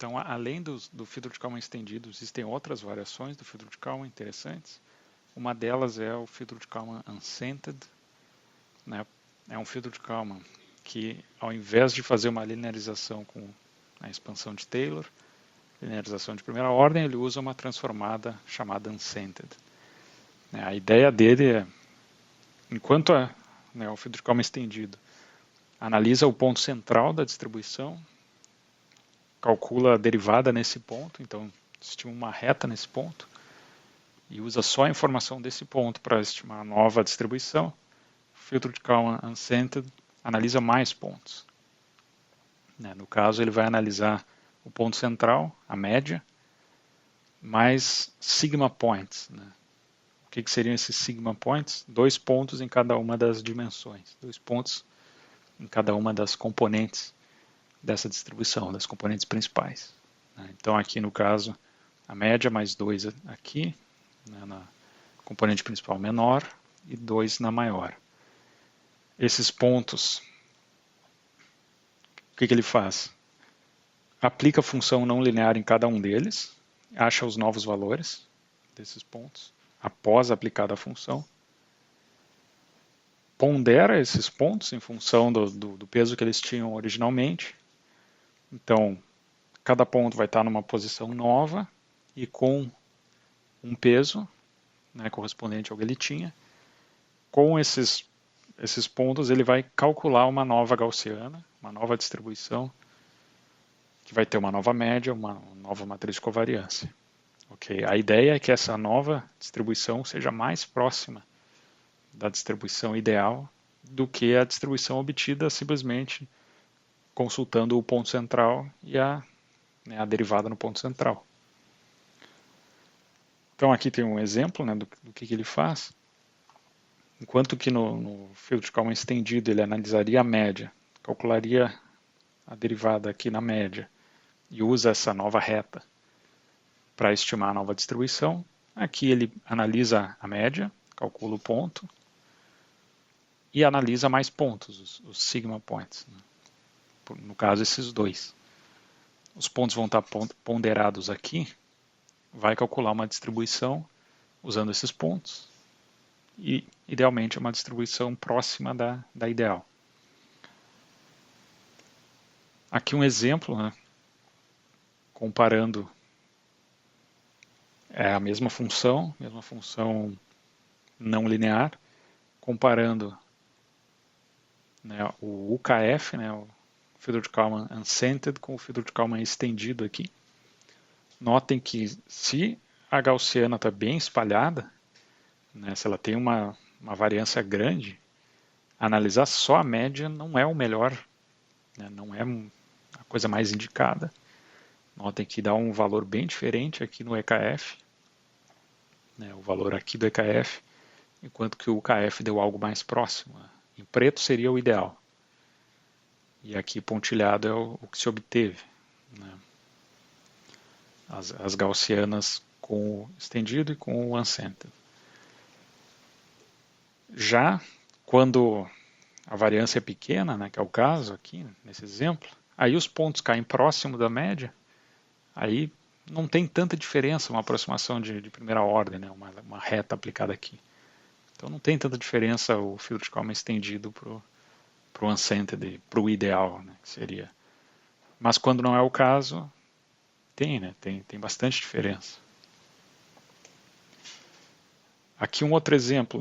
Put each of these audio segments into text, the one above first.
Então, além do filtro de Kalman estendido, existem outras variações do filtro de Kalman interessantes. Uma delas é o filtro de Kalman Unscented, né? É um filtro de Kalman que, ao invés de fazer uma linearização com a expansão de Taylor, linearização de primeira ordem, ele usa uma transformada chamada Unscented. A ideia dele é, enquanto o filtro de Kalman estendido analisa o ponto central da distribuição, calcula a derivada nesse ponto, então estima uma reta nesse ponto, e usa só a informação desse ponto para estimar a nova distribuição. O filtro de Kalman Unscented analisa mais pontos. No caso, ele vai analisar o ponto central, a média, mais sigma points. O que seriam esses sigma points? 2 pontos em cada uma das dimensões, 2 pontos em cada uma das componentes dessa distribuição, das componentes principais. Então, aqui no caso, a média mais 2 aqui, na componente principal menor, e 2 na maior. Esses pontos, o que ele faz? Aplica a função não linear em cada um deles, acha os novos valores desses pontos, após aplicada a função, pondera esses pontos em função do peso que eles tinham originalmente. Então, cada ponto vai estar numa posição nova e com um peso, correspondente ao que ele tinha. Com esses pontos, ele vai calcular uma nova gaussiana, uma nova distribuição, que vai ter uma nova média, uma nova matriz de covariância. Okay? A ideia é que essa nova distribuição seja mais próxima da distribuição ideal do que a distribuição obtida simplesmente consultando o ponto central e a derivada no ponto central. Então aqui tem um exemplo do que ele faz. Enquanto que no filtro de Kalman estendido ele analisaria a média, calcularia a derivada aqui na média e usa essa nova reta para estimar a nova distribuição. Aqui ele analisa a média, calcula o ponto e analisa mais pontos, os sigma points. No caso, esses 2. Os pontos vão estar ponderados aqui, vai calcular uma distribuição usando esses pontos e, idealmente, uma distribuição próxima da ideal. Aqui um exemplo, comparando a mesma função não linear, comparando o UKF, o filtro de Kalman Unscented, com o filtro de Kalman estendido aqui. Notem que se a gaussiana está bem espalhada, se ela tem uma variância grande, analisar só a média não é o melhor, não é a coisa mais indicada. Notem que dá um valor bem diferente aqui no EKF, o valor aqui do EKF, enquanto que o UKF deu algo mais próximo. Em preto seria o ideal. E aqui pontilhado é o que se obteve. As gaussianas com o estendido e com o Unscented. Já quando a variância é pequena, que é o caso aqui, nesse exemplo, aí os pontos caem próximo da média, aí não tem tanta diferença uma aproximação de primeira ordem, uma reta aplicada aqui. Então não tem tanta diferença o filtro de Kalman estendido para o Unscented, para o ideal, que seria. Mas quando não é o caso, tem bastante diferença. Aqui um outro exemplo,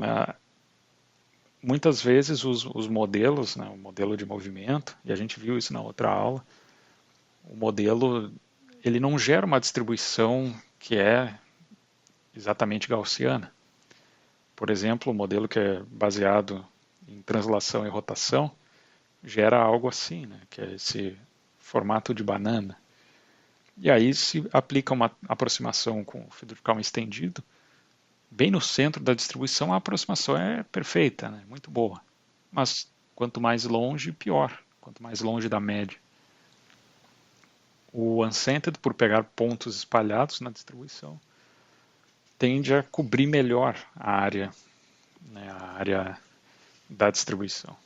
muitas vezes os modelos, o modelo de movimento, e a gente viu isso na outra aula, o modelo ele não gera uma distribuição que é exatamente gaussiana. Por exemplo, o modelo que é baseado em translação e rotação gera algo assim, que é esse formato de banana. E aí se aplica uma aproximação com o filtro de Kalman estendido, bem no centro da distribuição a aproximação é perfeita, muito boa. Mas quanto mais longe, pior. Quanto mais longe da média. O Unscented, por pegar pontos espalhados na distribuição, tende a cobrir melhor a área da distribuição.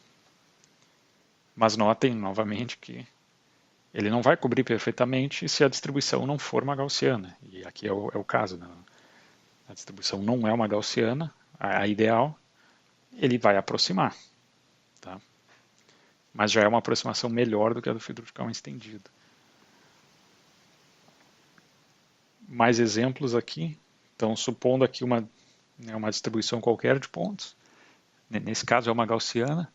Mas notem novamente que ele não vai cobrir perfeitamente se a distribuição não for uma gaussiana. E aqui é o caso, né? A distribuição não é uma gaussiana, a ideal, ele vai aproximar. Tá? Mas já é uma aproximação melhor do que a do filtro de Kalman estendido. Mais exemplos aqui. Então, supondo aqui uma distribuição qualquer de pontos, nesse caso é uma gaussiana,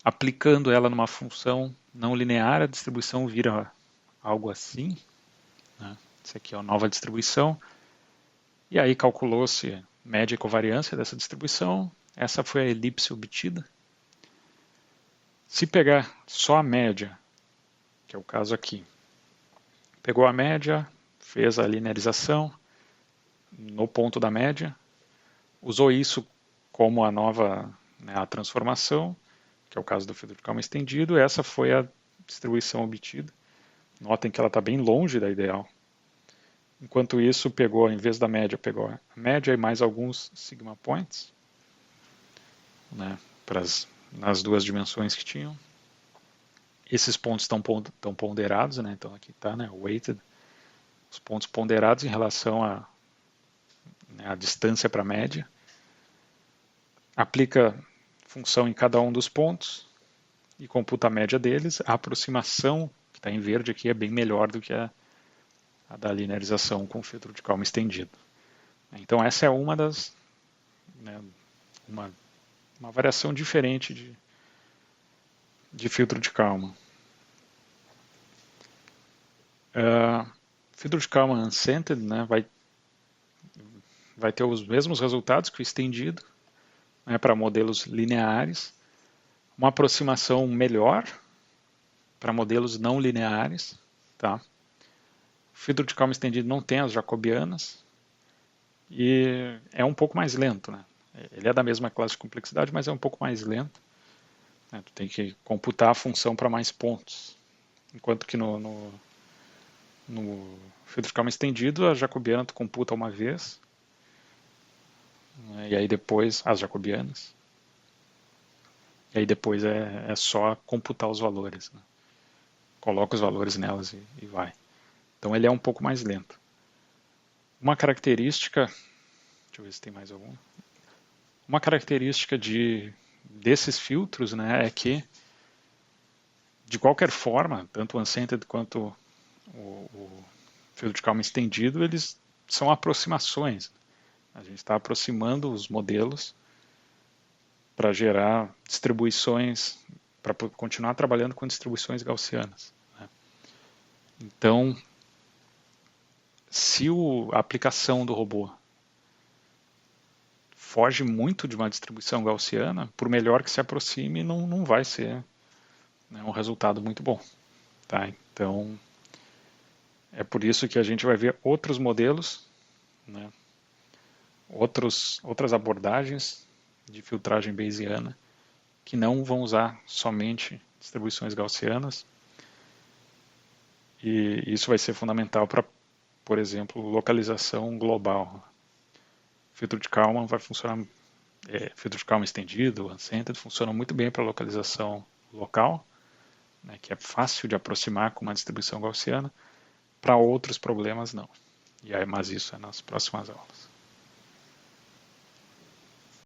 aplicando ela numa função não linear, a distribuição vira algo assim. Né? Essa aqui é a nova distribuição. E aí calculou-se média e covariância dessa distribuição. Essa foi a elipse obtida. Se pegar só a média, que é o caso aqui, pegou a média, fez a linearização no ponto da média, usou isso como a nova, né, a transformação, que é o caso do filtro de Kalman estendido, essa foi a distribuição obtida. Notem que ela está bem longe da ideal. Enquanto isso, pegou, em vez da média, pegou a média e mais alguns sigma points, né, nas duas dimensões que tinham. Esses pontos estão ponderados, né, então aqui está, né, weighted, os pontos ponderados em relação à distância para a média. Aplica função em cada um dos pontos e computa a média deles. A aproximação, que está em verde aqui, é bem melhor do que a da linearização com filtro de Kalman estendido. Então essa é uma das, né, uma variação diferente de filtro de Kalman. Filtro de Kalman uncentered, né, vai ter os mesmos resultados que o estendido, né, para modelos lineares, uma aproximação melhor para modelos não lineares. Tá? O filtro de Kalman estendido não tem as jacobianas e é um pouco mais lento. Né? Ele é da mesma classe de complexidade, mas é um pouco mais lento. Né? Tu tem que computar a função para mais pontos. Enquanto que no filtro de Kalman estendido, a jacobiana tu computa uma vez, né? E aí depois as jacobianas. E aí depois é só computar os valores. Né? Coloca os valores nelas e vai. Então ele é um pouco mais lento. Uma característica, deixa eu ver se tem mais alguma. Uma característica desses filtros, né, é que, de qualquer forma, tanto o uncentered quanto o filtro de Kalman estendido, eles são aproximações. A gente está aproximando os modelos para gerar distribuições, para continuar trabalhando com distribuições gaussianas. Né? Então, se a aplicação do robô foge muito de uma distribuição gaussiana, por melhor que se aproxime, não vai ser, né, um resultado muito bom. Tá? Então, é por isso que a gente vai ver outros modelos, né, outras abordagens de filtragem bayesiana que não vão usar somente distribuições gaussianas. E isso vai ser fundamental para, por exemplo, localização global. Filtro de Kalman vai funcionar, filtro de Kalman estendido, uncentered, funciona muito bem para localização local, né, que é fácil de aproximar com uma distribuição gaussiana. Para outros problemas, não. Mas isso é nas próximas aulas.